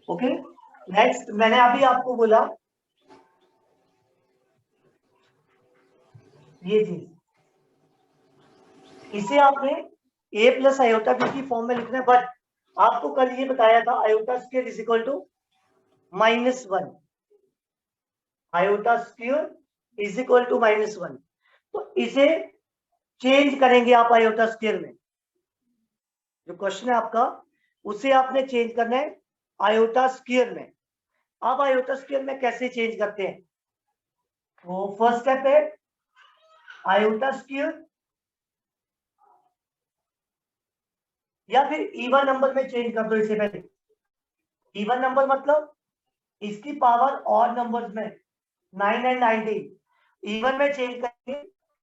Okay, next मैंने अभी आपको बोला ये चीज, इसे आपने a प्लस आयोटा बी की फॉर्म में लिखना है, बट आपको कल ये बताया था iota square is equal to -1, iota square is equal to -1। तो इसे चेंज करेंगे आप आयोटा स्क्वायर में, जो क्वेश्चन है आपका उसे आपने चेंज करना है आयोटा स्क्वायर में। अब आयोटा स्क्वायर में कैसे चेंज करते हैं? तो फर्स्ट स्टेप है आयोटा स्क्वायर या फिर इवन नंबर में चेंज कर दो इसे पहले। इवन नंबर मतलब इसकी पावर और नंबर्स में 9 एंड 19, इवन में चेंज करके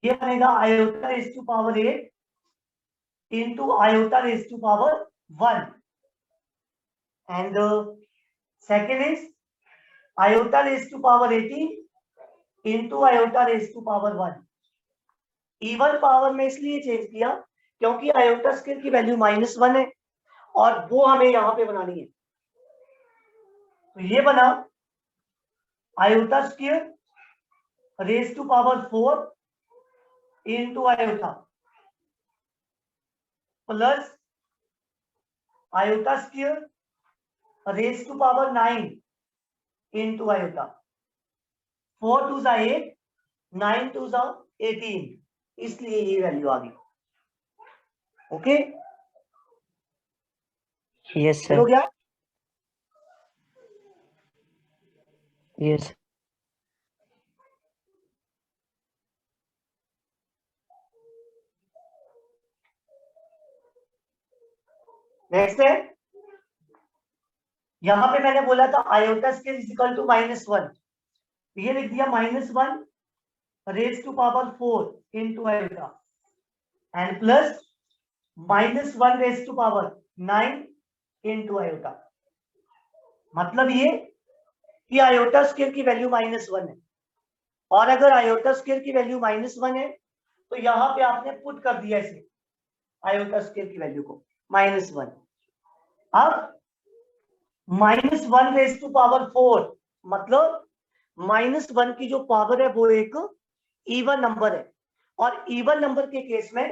ये बनेगा iota raise to power 8 into iota raise to power 1, and second is iota raise to power 18 into iota raise to power 1। Even power में इसलिए चेंज किया क्योंकि आयोटा स्क्वायर की वैल्यू -1 है और वो हमें यहां पे बनानी है। तो ये बना iota square raise to power 4 into iota plus iota square raise to power 9 into iota. 4 2 8, 9 2 18, इसलिए ये वैल्यू आ गई। ओके, यस हो सर, गया। यस। नेक्स्ट है, यहां पे मैंने बोला था iota square is equal to -1, ये लिख दिया -1 raise to power 4 into iota and plus -1 raise to power 9 into iota. मतलब ये कि आयोटा स्क्वायर की वैल्यू -1 है, और अगर आयोटा स्क्वायर की वैल्यू -1 है तो यहां पे आपने पुट कर दिया इसे आयोटा स्क्वायर की वैल्यू को -1। अब -1 रेज टू पावर 4 मतलब -1 की जो पावर है वो एक इवन नंबर है, और इवन नंबर के केस में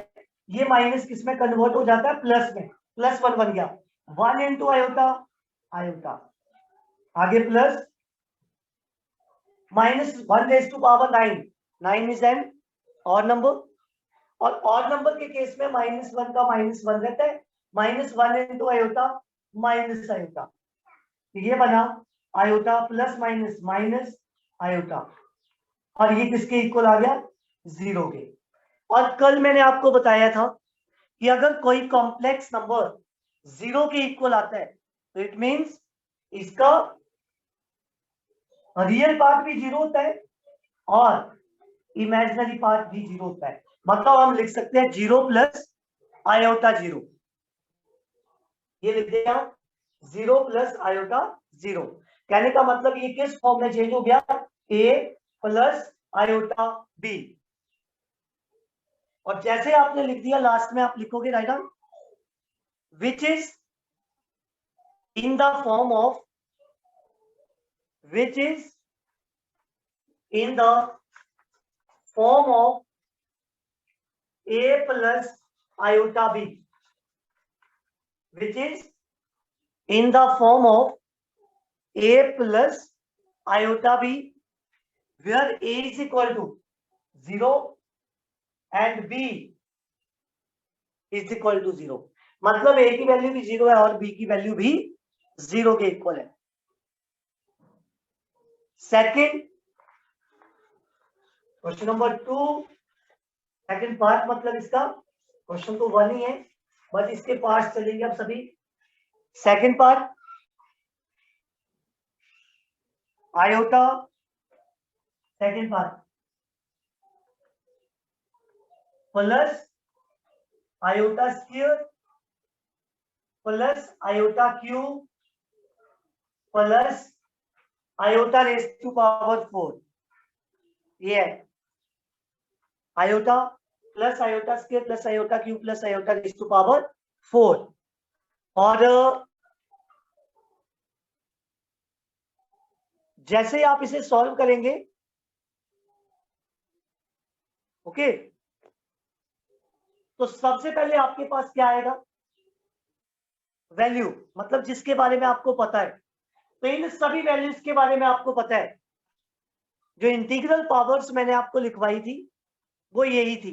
ये माइनस किस में कन्वर्ट हो जाता है? प्लस में। +1 बन गया 1 इंटू आयोटा, आयोटा आगे plus -1 raise to power 9, 9 is an odd number, और ऑड नंबर के केस में -1 का -1 रहता है, -1 इंटू आयोटा माइनस आयोटा, ये बना iota plus minus minus iota, और ये किसके इक्वल आ गया? 0 के। और कल मैंने आपको बताया था कि अगर कोई कॉम्प्लेक्स नंबर 0 के इक्वल आता है तो इट मींस इसका रियल पार्ट भी 0 होता है और इमेजिनरी पार्ट भी 0 होता है। मतलब हम लिख सकते हैं 0 प्लस आयोटा 0, ये लिख दिया 0 प्लस आयोटा 0। कहने का मतलब ये किस फॉर्म में चेंज हो गया? a plus iota b। और जैसे आपने लिख दिया लास्ट में आप लिखोगे right answer which is in the form of, which is in the form of a plus iota b, which is in the form of a plus iota b where a is equal to 0 and b is equal to 0। मतलब a की value भी 0 है और b की value भी 0 के equal है। Second question number 2, second part, मतलब इसका क्वेश्चन तो 1 ही है बट इसके पार्ट्स चलेंगे अब सभी। Second part iota, second part plus iota square plus iota cube plus iota raise to power 4, ये है iota plus iota square plus iota cube plus iota raise to power 4। और जैसे ही आप इसे सॉल्व करेंगे, ओके, तो सबसे पहले आपके पास क्या आएगा, वैल्यू, मतलब जिसके बारे में आपको पता है। तो इन सभी वैल्यूज के बारे में आपको पता है। जो इंटीग्रल पावर्स मैंने आपको लिखवाई थी वो यही थी।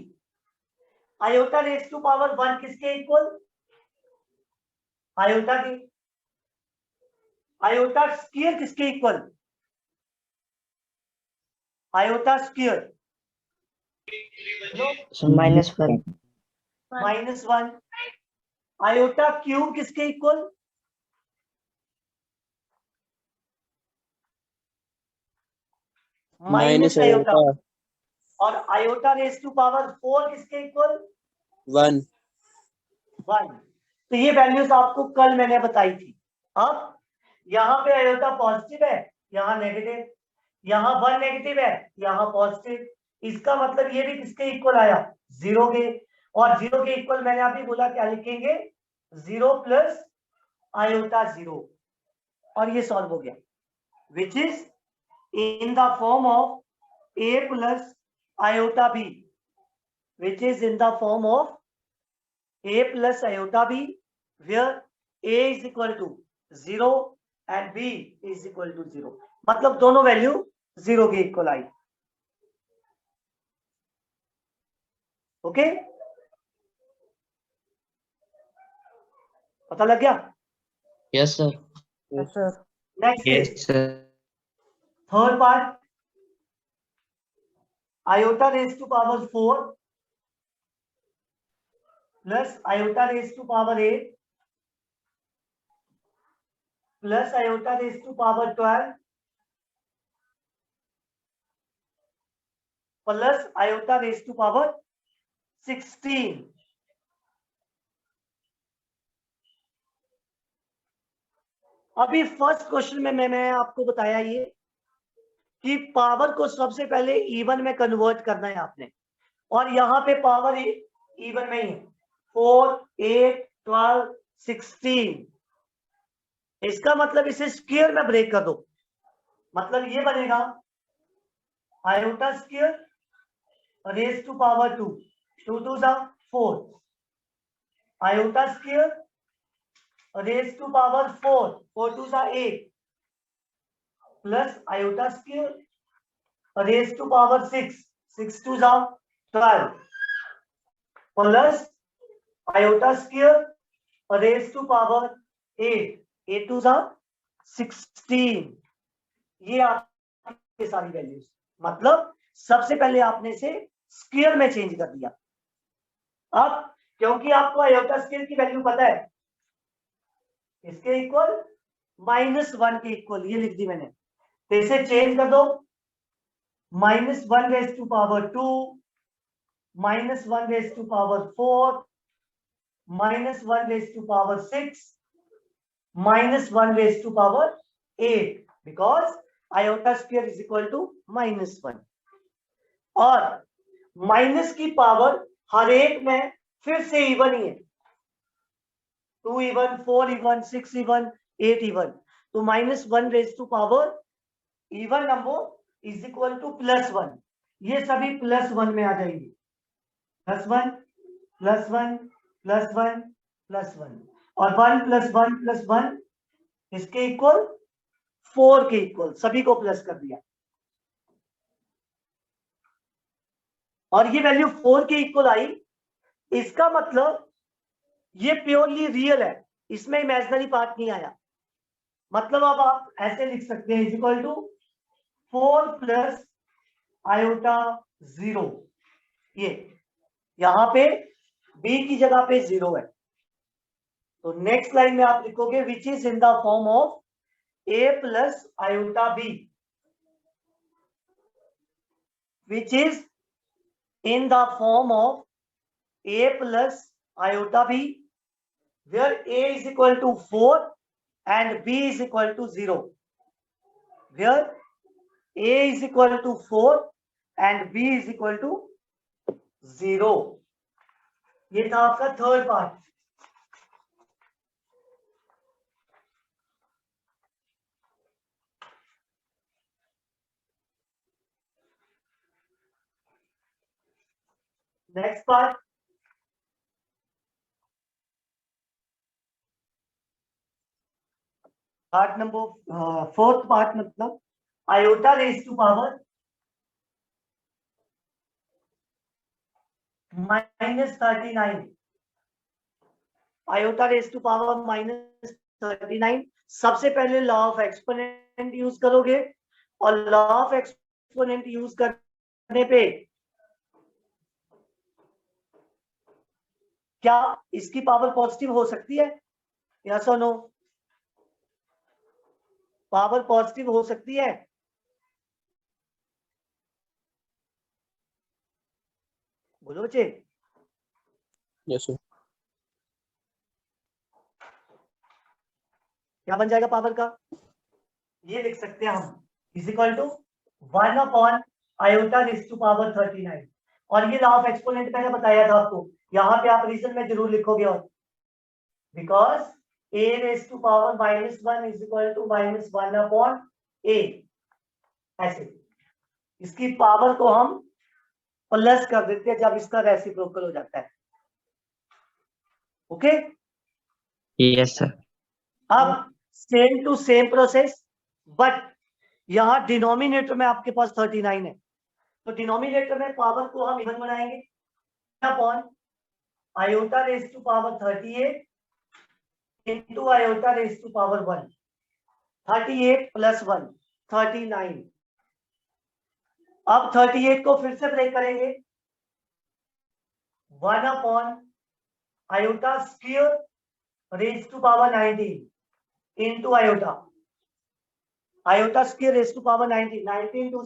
आयोटा रेज टू पावर 1 किसके इक्वल, आयोटा की। आयोटा स्क्वायर किसके equal, iota square -1 -1। Iota cube किसके इक्वल, माइनस आयोटा। और आयोटा रेज टू पावर 4 किसके इक्वल, 1। 1। तो ये वैल्यूज आपको कल मैंने बताई थी। अब यहाँ पे आयोटा पॉजिटिव है, यहाँ नेगेटिव, यहाँ 1 नेगेटिव है, यहाँ पॉजिटिव। इसका मतलब ये भी किसके इक्वल आया, 0 के। और 0 के इक्वल मैंने अभी बोला क्या लिखेंगे, 0 प्लस आयोटा 0। और ये सॉल्व हो गया, which is in the form of a plus iota b, which is in the form of a plus iota b, where a is equal to 0 and b is equal to 0। मतलब दोनों value 0 के equal आई। Okay, पता लग गया। Yes, sir. Next Yes, sir. Third part, iota raised to power 4 plus iota raised to power 8 plus iota raised to power 12 plus iota raised to power 16। अभी first question में मैंने आपको बताया ये कि पावर को सबसे पहले इवन में कन्वर्ट करना है आपने, और यहाँ पे पावर इवन में ही है, 4, 8, 12, 16। इसका मतलब इसे स्क्वायर में ब्रेक कर दो, मतलब ये बनेगा iota square raise to power 2, 2 2 जा 4, iota square raise to power 4, 4 2 जा 8, plus iota square raise to power 6, 6 2 जा 12, plus iota square raise to power 8, 8 2 जा 16। ये आपकी सारी वैल्यूज, मतलब सबसे पहले आपने इसे स्क्वायर में चेंज कर दिया। अब क्योंकि आपको आयोटा स्क्वायर की वैल्यू पता है, इसके इक्वल -1 के इक्वल ये लिख दी मैंने, तो इसे चेंज कर दो, -1 raise to power 2, -1 raise to power 4, -1 raise to power 6, -1 raise to power 8, because iota square is equal to -1। और माइनस की पावर हर एक में फिर से इवन ही है, 2 इवन, 4 इवन, 6 इवन, 8 इवन। तो -1 raise to power even number is equal to +1। ये सभी +1 में आ जाएंगे, +1 +1 +1 +1, और 1 + 1 + 1 इसके इक्वल 4 के इक्वल, सभी को प्लस कर दिया। और ये वैल्यू 4 के इक्वल आई, इसका मतलब ये प्योरली रियल है, इसमें इमेजिनरी पार्ट नहीं आया। मतलब अब आप ऐसे लिख सकते हैं, is equal to 4 plus iota 0। ये यहां पे b की जगह पे 0 है, तो नेक्स्ट लाइन में आप लिखोगे which is in the form of a plus iota b, which is in the form of a plus iota b, where a is equal to 4 and b is equal to 0, where a is equal to 4 and b is equal to 0। ये था आपका third part. Next part, part number fourth part, मतलब iota raise to power -39, iota raise to power -39। सबसे पहले law of exponent use करोगे, और law of exponent use करने पे क्या इसकी पावर पॉजिटिव हो सकती है? यस और नो? पावर पॉजिटिव हो सकती है? बोलो बच्चे। Yes sir. क्या बन जाएगा पावर का? ये लिख सकते हैं हम, is equal to 1 upon iota raise to power 39। और ये लॉ ऑफ एक्सपोनेंट मैंने बताया था आपको, यहाँ पे आप रीजन में जरूर लिखोगे, और because a raise to power -1 is equal to -1 upon a, ऐसे इसकी पावर को हम प्लस कर देते हैं जब इसका रेसिप्रोकल हो जाता है। Okay, Yes, sir. अब same to same process, but यहाँ डिनोमिनेटर में आपके पास 39 है, तो डिनोमिनेटर में पावर को हम इवन बनाएंगे upon iota raise to power 38 into iota raise to power 1, 38 plus 1 39। अब 38 को फिर से ब्रेक करेंगे, 1 upon iota square raise to power 19 into iota, iota square raise to power 19, 19 two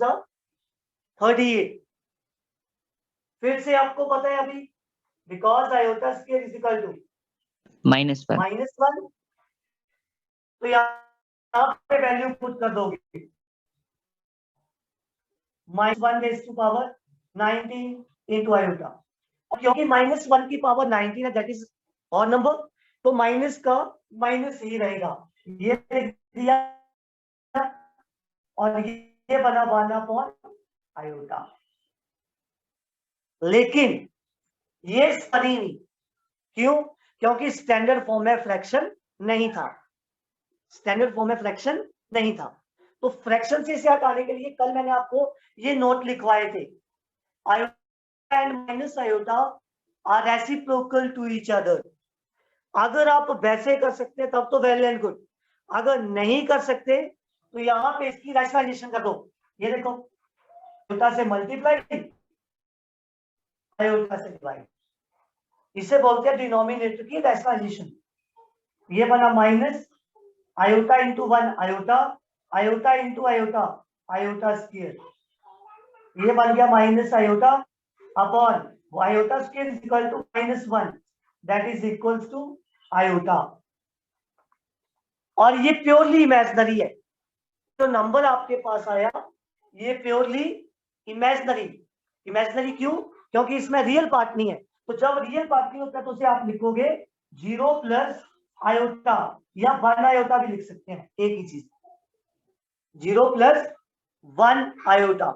38। फिर से आपको पता है अभी, because iota square is equal to -1. -1, तो यहाँ पे वैल्यू पुट कर दोगे, -1 raise to power 19 into iota. क्योंकि -1 की पावर 19 है, दैट इज और नंबर, तो माइनस का माइनस ही रहेगा, ये लिख दिया, और ये बना 1 अपॉन आयोटा। लेकिन ये सही नहीं, क्यों? क्योंकि स्टैंडर्ड फॉर्म में फ्रैक्शन नहीं था, स्टैंडर्ड फॉर्म में फ्रैक्शन नहीं था। तो फ्रैक्शन से इसे हटाने के लिए कल मैंने आपको ये नोट लिखवाए थे, iota and minus iota are reciprocal to each other. अगर आप वैसे कर सकते हैं तब तो वेल एंड गुड, अगर नहीं कर सकते तो यहाँ पे इसकी रैशनलाइजेशन कर दो। ये देखो, आयोटा से मल्टीप्लाई, आयोटा से डिवाइड, इसे बोलते हैं डिनोमिनेटर की रैशनलाइजेशन। ये बना minus iota into 1 iota, iota into iota, iota square, ये बन गया minus iota upon iota square is equal to -1, that is equals to iota. और ये प्योरली इमेजिनरी है, जो नंबर आपके पास आया ये प्योरली इमेजिनरी। इमेजिनरी क्यों? क्योंकि इसमें रियल पार्ट नहीं है, तो जब रियल पार्ट नहीं होता तो उसे आप लिखोगे 0 प्लस आयोटा, या 1 आयोटा भी लिख सकते हैं, एक ही चीज, 0 प्लस 1 आयोटा।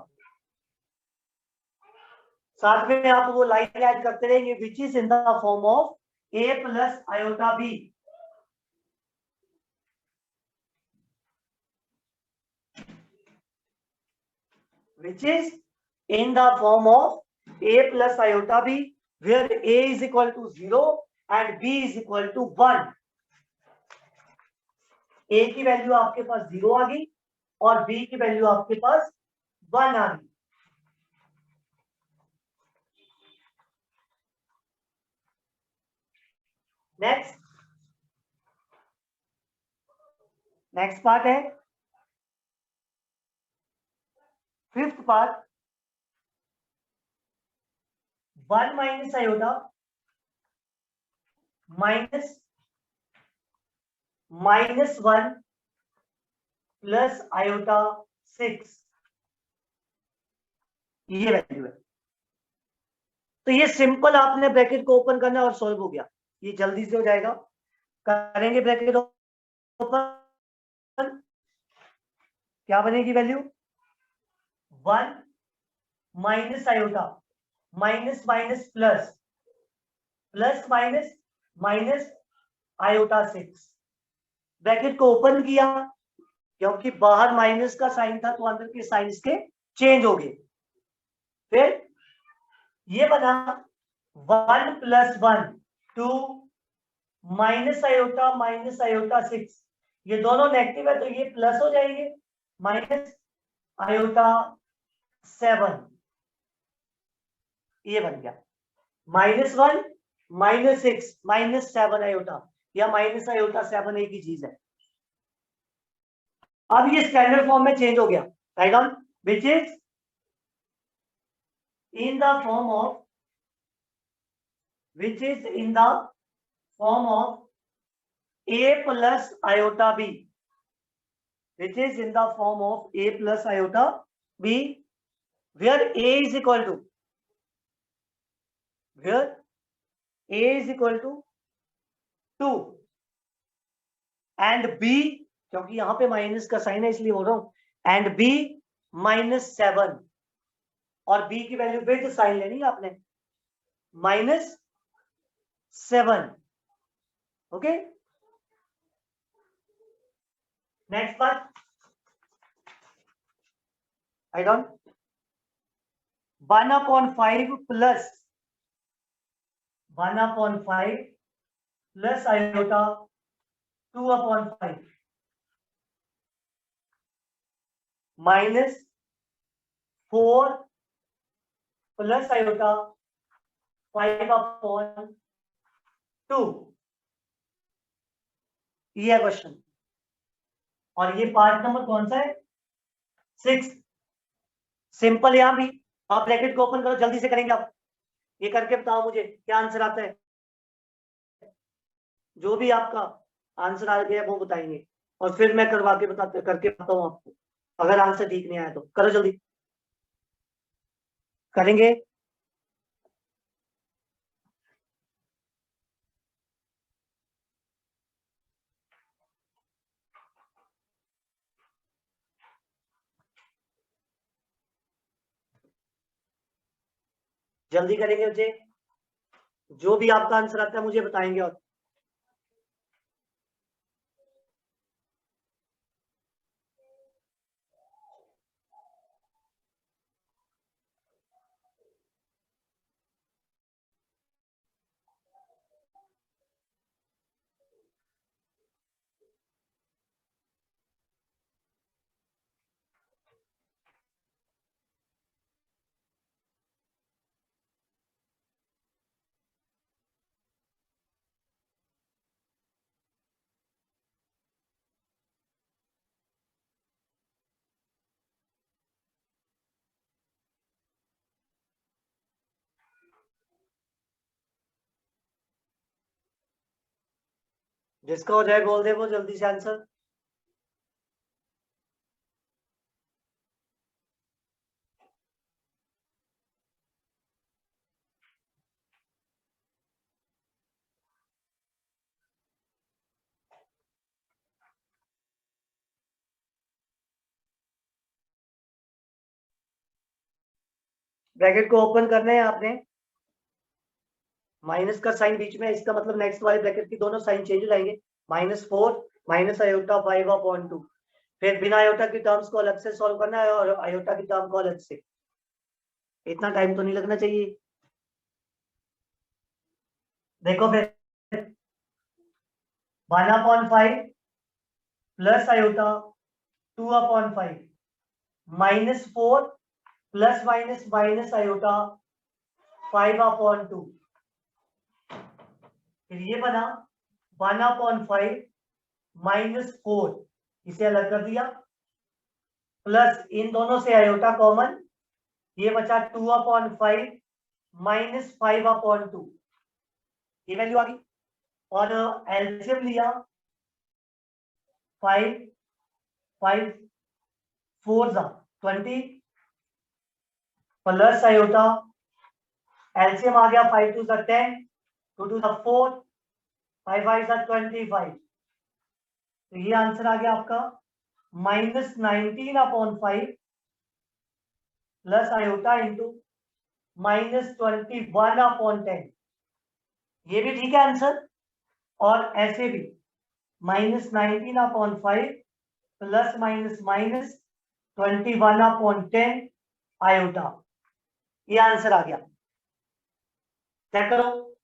साथ में आप वो लाइन ऐड करते रहेंगे, which is in the form of a plus iota b। which is in the form of a plus iota b, where a is equal to 0 and b is equal to 1। a की value आपके पास 0 आ गई और b की value आपके पास 1 आ गई। Next part है fifth part, 1 minus iota minus -1 plus iota 6, ये वैल्यू है। तो ये सिंपल, आपने ब्रैकेट को ओपन करना और सॉल्व हो गया, ये जल्दी से हो जाएगा। करेंगे ब्रैकेट ओपन, क्या बनेगी value? 1 minus iota minus minus plus, plus minus minus iota 6। Bracket को ओपन किया क्योंकि बाहर माइनस का साइन था तो अंदर के साइन के चेंज हो गए। फिर ये बना 1 प्लस 1 2 माइनस आयोटा 6। ये दोनों नेगेटिव है तो ये प्लस हो जाएंगे, माइनस आयोटा 7। ये बन गया -1 -6 -7 आयोटा, या माइनस आयोटा 7 एक ही चीज है। अब ये स्टैंडर्ड फॉर्म में चेंज हो गया, right on, which is in the form of, which is in the form of a plus iota b, which is in the form of a plus iota b, where a is equal to, where a is equal to 2 and b, क्योंकि यहां पे minus का sign है इसलिए बोल रहा हूं, and b -7, और b की वैल्यू पे जो साइन लेनी है आपने -7। Okay, next part, I don't 1/5 plus 1/5 plus iota 2/5 -4 plus iota 5/2। ये है क्वेश्चन, और ये पार्ट नंबर कौन सा है? 6। सिंपल, यहां भी आप ब्रैकेट को ओपन करो, जल्दी से करेंगे आप। ये करके बताओ मुझे क्या आंसर आता है। जो भी आपका आंसर आ गया वो बताएंगे, और फिर मैं करवा के करके बताता हूं आपको। अगर आंसर ठीक नहीं आया तो करो जल्दी, करेंगे। जल्दी करेंगे मुझे, जो भी आपका आंसर आता है मुझे बताएंगे। और जिसका हो जाए बोल दे वो जल्दी से आंसर। ब्रैकेट को ओपन करना है आपने, माइनस का साइन बीच में, इसका मतलब नेक्स्ट वाले ब्रैकेट की दोनों साइन चेंज हो जाएंगे। -4 माइनस आयोटा 5/2। फिर बिना आयोटा की टर्म्स को अलग से सॉल्व करना है और आयोटा की टर्म को अलग से। इतना टाइम तो नहीं लगना चाहिए। देखो फिर 1/5 plus iota 2/5 -4 plus minus minus iota 5/2। फिर ये बना 1/5 -4, इसे अलग कर दिया, प्लस इन दोनों से आयोटा कॉमन, ये बचा 2/5 -5/2। ये वैल्यू आ गई, और एलसीएम लिया 5 5 4 20 प्लस आयोटा, एलसीएम आ गया 5 2 10, 2 2 4, 5 5 25। तो ये आंसर आ गया आपका -19/5 प्लस आयोटा इंटू -21/10, ये भी ठीक है आंसर। और ऐसे भी -19/5 प्लस माइनस माइनस 21/10 आयोटा, ये आंसर आ गया। चेक करो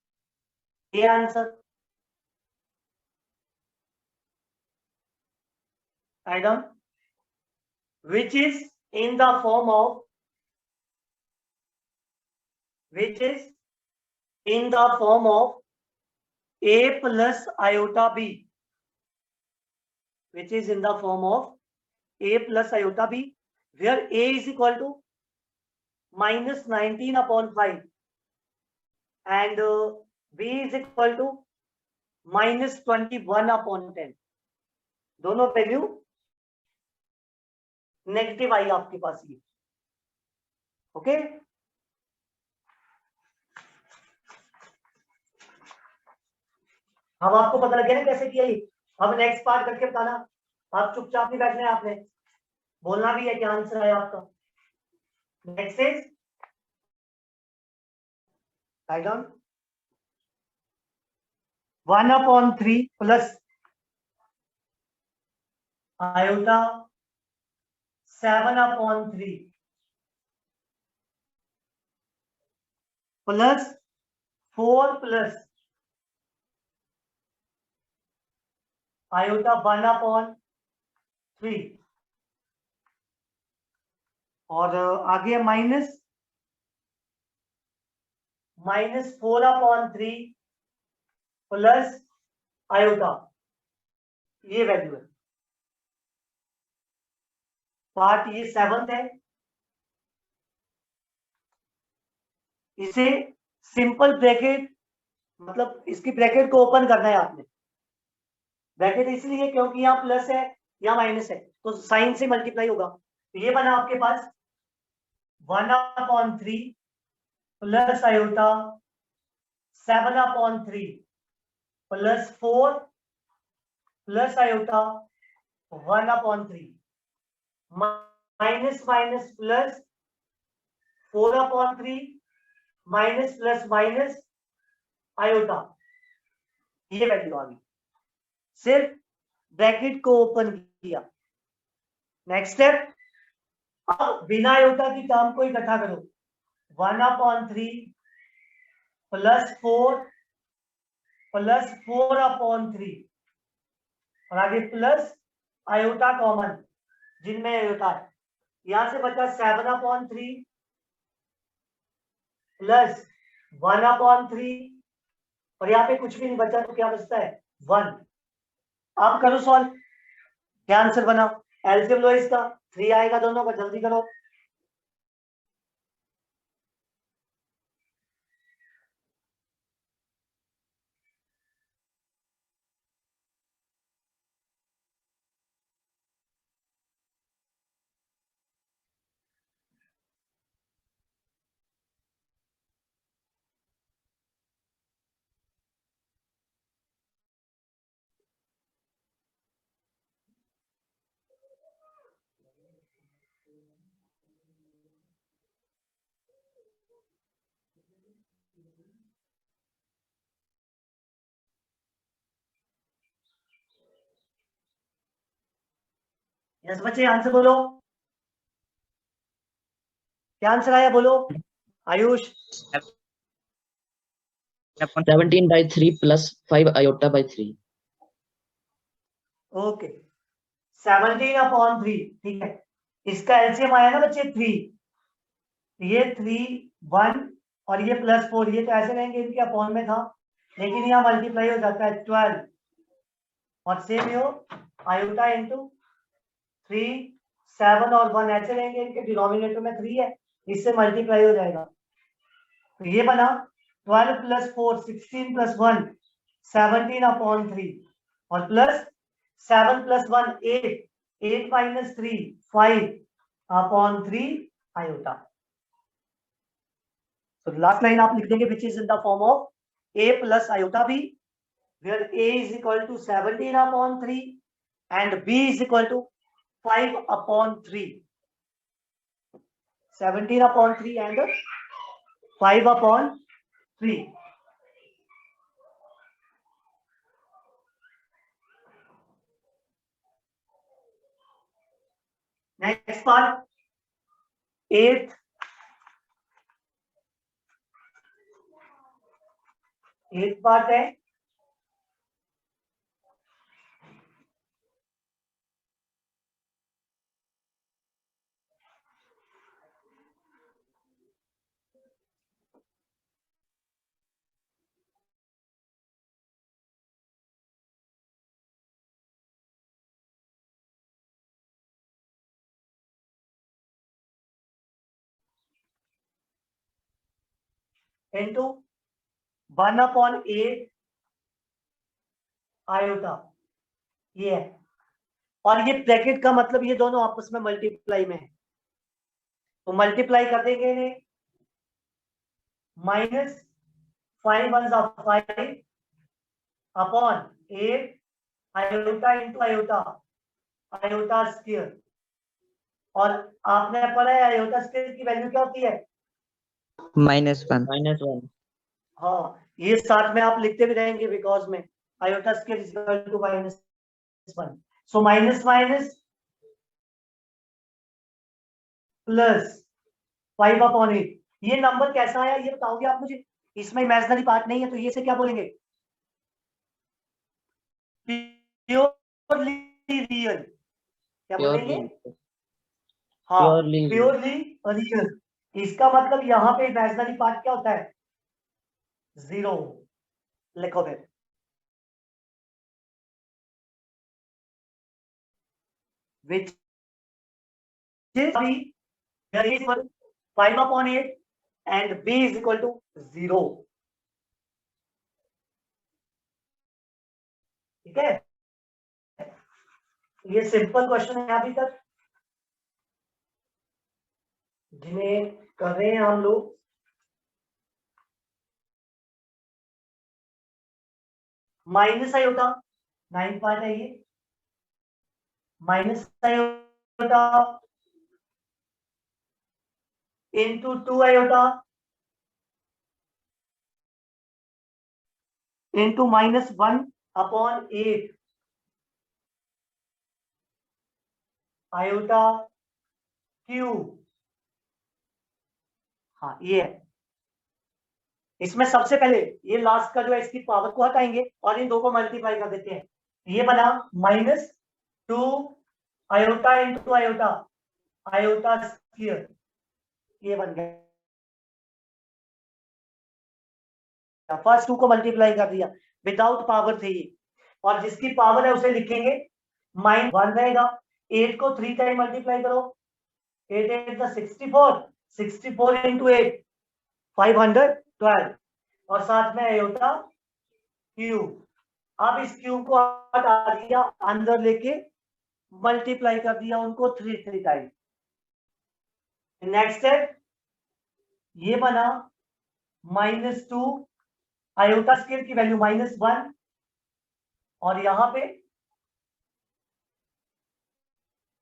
ये answer. Item which is in the form of a plus iota b, which is in the form of a plus iota b, where a is equal to -19/5 and b is equal to -21/10, दोनों value negative आई आपके पास ये। Okay, अब आपको पता लग गया ना कैसे किया ये। अब नेक्स्ट पार्ट करके बताना, आप चुपचाप नहीं बैठना है, आपने बोलना भी है क्या आंसर आया आपका। Next is write down 1/3 plus iota 7/3 plus 4 plus iota 1/3 और आगे -4/3 प्लस आयोटा, ये वैल्यू है। पार्ट ये 7th है। इसे सिंपल ब्रैकेट, मतलब इसकी ब्रैकेट को ओपन करना है आपने। ब्रैकेट इसलिए क्योंकि यहाँ प्लस है यहाँ माइनस है, तो साइन से मल्टीप्लाई होगा। तो ये बना आपके पास 1/3 plus iota 7/3 plus 4 plus iota 1/3 minus minus plus 4/3 minus plus minus iota, ये वैल्यू आ गई। सिर्फ ब्रैकेट को ओपन किया। नेक्स्ट स्टेप, अब बिना आयोटा की टर्म को इकट्ठा करो। 1/3 प्लस 4 प्लस 4/3 और आगे प्लस आयोटा कॉमन, जिनमें आयोटा है। यहां से बचा 7/3 प्लस 1/3 और यहाँ पे कुछ भी नहीं बचा, तो क्या बचता है 1। अब करो सॉल्व, क्या आंसर बना। एलसीएम लो इसका, 3 आएगा दोनों का, जल्दी करो। यस बच्चे, आंसर बोलो, क्या आंसर आया बोलो। Ayush 17/3 plus 5 iota by 3. Okay, 17/3, ठीक है। इसका एलसीएम आया ना बच्चे 3, ये 3 1 और ये प्लस 4, ये तो ऐसे रहेंगे, इनके अपॉन में था, लेकिन यहाँ मल्टीप्लाई हो जाता है 12 और सेम हो आयोटा इंटू 3 7 और 1 ऐसे रहेंगे, इनके डिनोमिनेटर में 3 है, इससे मल्टीप्लाई हो जाएगा। तो ये बना 12 प्लस 4 16 प्लस 1 17/3 और प्लस 7 प्लस 1 8 8 माइनस 3 5/3 आयोटा। तो लास्ट लाइन आप लिख देंगे which is in the form of a plus iota b, where a is equal to 17/3 and b is equal to 5/3, 17/3 and 5/3. Next part 8th part है into 1/8 iota, ये है। और ये bracket का मतलब ये दोनों आपस में मल्टीप्लाई में है, तो मल्टीप्लाई कर देंगे इन्हें। -5 upon 8 iota into iota, iota square. और आपने पढ़ा है आयोटा स्क्वायर की वैल्यू क्या होती है? -1. -1. हाँ, ये साथ में आप लिखते भी रहेंगे बिकॉज में iota square is equal to -1। So minus minus plus 5/8। ये नंबर कैसा आया ये बताओगे आप मुझे? इसमें इमेजिनरी पार्ट नहीं है, तो ये से क्या बोलेंगे? Purely real. क्या बोलेंगे? हाँ, Purely प्योरली रियल। इसका मतलब यहाँ पे इमेजिनरी पार्ट क्या होता है? 0। लिखो फिर। which is b, there is 5/8 and b is equal to 0. ठीक है, ये सिंपल क्वेश्चन है अभी तक जिन्हें कर रहे हैं हम लोग। माइनस आयोटा 9 पार्ट है ये। Minus iota into 2 iota into -1/8 iota cube. हाँ, ये है। इसमें सबसे पहले ये लास्ट का जो है इसकी पावर को हटाएंगे और इन दो को मल्टीप्लाई कर देते हैं। ये बना -2 iota into iota, iota square, ये बन गया। फर्स्ट 2 को मल्टीप्लाई कर दिया, विदाउट पावर थे ये, और जिसकी पावर है उसे लिखेंगे -1 रहेगा। 8 को 3 टाइम मल्टीप्लाई करो, 8 8 64, 64 इंटू 8 512, और साथ में आयोटा क्यूब। अब इस क्यूब को हटा दिया, अंदर लेके मल्टीप्लाई कर दिया उनको 3 टाइम। नेक्स्ट स्टेप ये बना -2 आयोटा स्क्वायर की वैल्यू -1, और यहां पे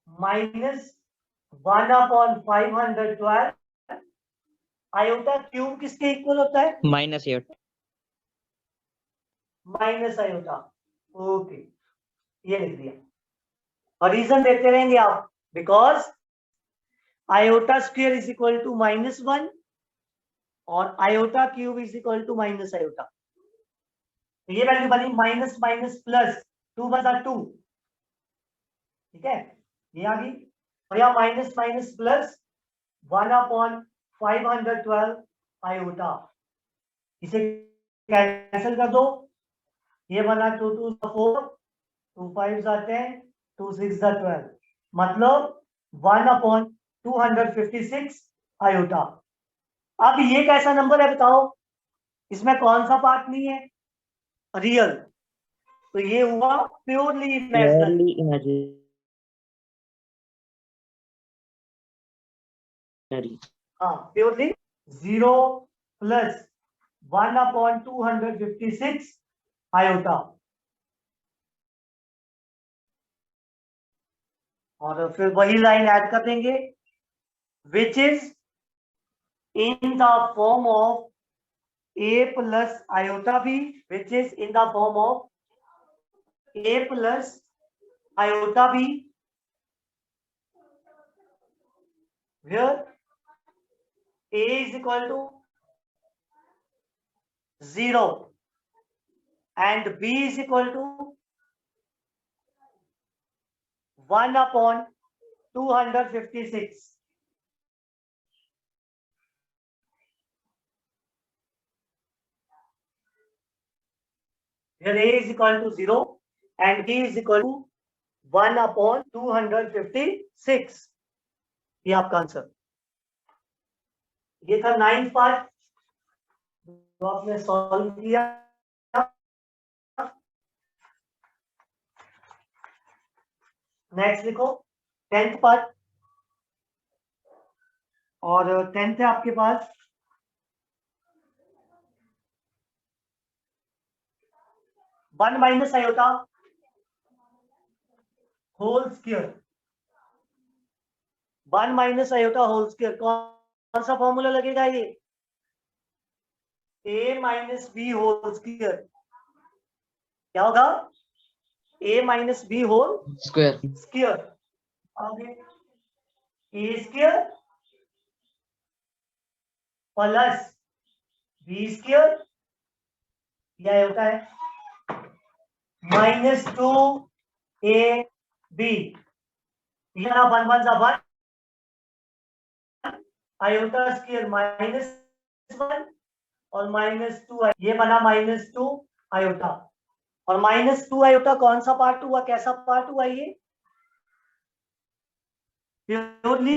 -1/512 आयोटा क्यूब किसके इक्वल होता है? -8. Minus iota. ओके, ये लिख दिया, और रीजन देते रहेंगे आप, because iota square is equal to -1 और iota cube is equal to minus iota. तो ये वैल्यू बनी माइनस माइनस प्लस 2/2। ठीक है, ये आ गई। और यहाँ माइनस माइनस प्लस 1/512 आयोटा। इसे कैंसिल कर दो, ये बना 2 2 4, 2 5 10, 2 6 12, मतलब 1/256 आयोटा। अब ये कैसा नंबर है बताओ? इसमें कौन सा पार्ट नहीं है? रियल। तो ये हुआ प्योरली इमेजिनरी। imaginary. हाँ, प्योरली 0 प्लस 1/256 आयोटा। और फिर वही लाइन ऐड कर देंगे, which is in the form of a plus iota b, which is in the form of a plus iota b, where a is equal to 0 and b is equal to 1 upon 256. Here a is equal to 0 and b is equal to 1 upon 256. ये आपका answer. ये था 9th part जो आपने solve किया। Next लिखो 10th part, और 10th है आपके पास 1 minus iota whole square. 1 minus iota whole square कौन सा फॉर्मूला लगेगा? ये a माइनस बी होल स्क्वायर। क्या होगा? a minus B whole Square. Square. आगे a square plus B square, यह होता है माइनस 2ab। यहाँ 1 1 जा 1, आयोटा स्क्वायर माइनस 1 और माइनस 2, ये बना माइनस 2 आयोटा। और माइनस 2 आयोटा कौन सा पार्ट हुआ? कैसा पार्ट हुआ? ये प्योरली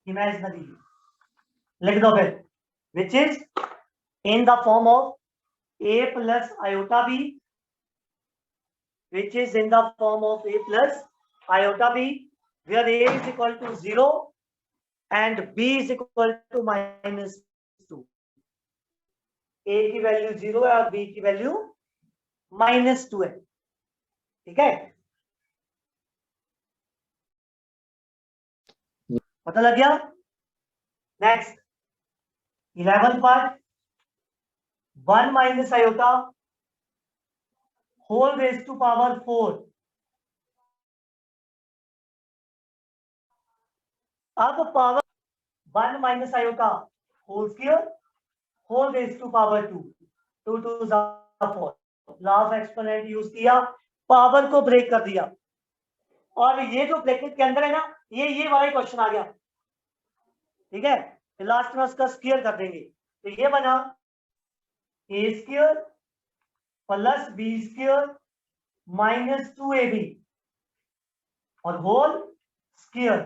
इमेजिनरी। लिख दो फिर, which is in the form of a plus iota b, which is in the form of a plus iota b, where a is equal to 0 and b is equal to minus 2। a की value 0 है और b की value minus 2 है। ठीक है, पता लग गया? Next 11th part, 1 minus iota whole raise to power 4। अब power 1 minus iota whole square whole raise to power 2, 2 2 4, law of exponent use किया, पावर को ब्रेक कर दिया, और ये जो ब्रैकेट के अंदर है ना, ये वाला क्वेश्चन आ गया। ठीक है, लास्ट में उसका स्क्वायर कर देंगे, तो ये बना a square plus B square minus 2ab और होल स्क्वायर।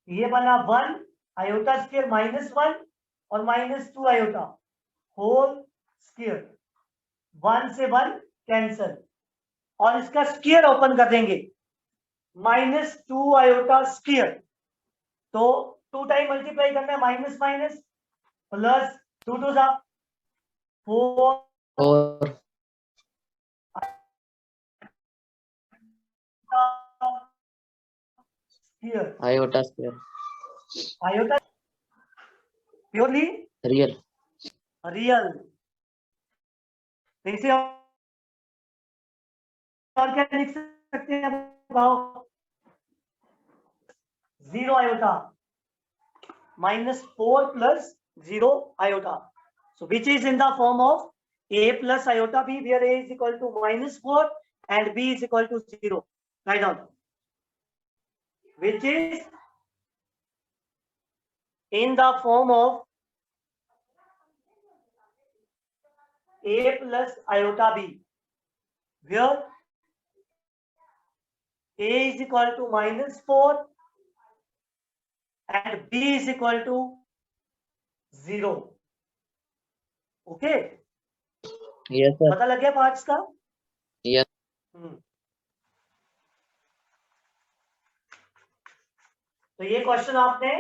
ये बना 1 आयोटा स्क्वायर माइनस 1 और माइनस 2 आयोटा होल स्क्वायर। 1 से 1 कैंसल, और इसका स्क्वायर ओपन कर देंगे, माइनस 2 आयोटा स्क्वायर। तो 2 टाइम मल्टीप्लाई करना है, माइनस माइनस प्लस 2 2 जा 4 4. Square, Iota square. Iota purely Real. Real. इसे और क्या लिख सकते हैं? बताओ, 0 iota minus 4 plus 0 iota, so which is in the form of a plus iota b, where a is equal to minus 4 and b is equal to 0. Write down, which is in the form of a plus iota b, where a is equal to minus 4 and b is equal to 0. Okay, Yes, sir. पता लग गया parts का? Yes. तो ये question आपने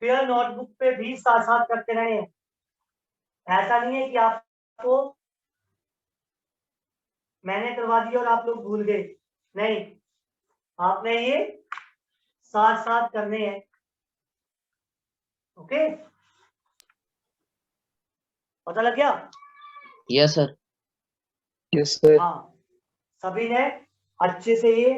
फिर notebook पे भी साथ साथ करते रहे हैं। ऐसा नहीं है कि आपको मैंने करवा दिया और आप लोग भूल गए, नहीं, आपने ये साथ साथ करने हैं। ओके, पता लग गया? Yes, sir. Yes, sir. हाँ, सभी ने अच्छे से ये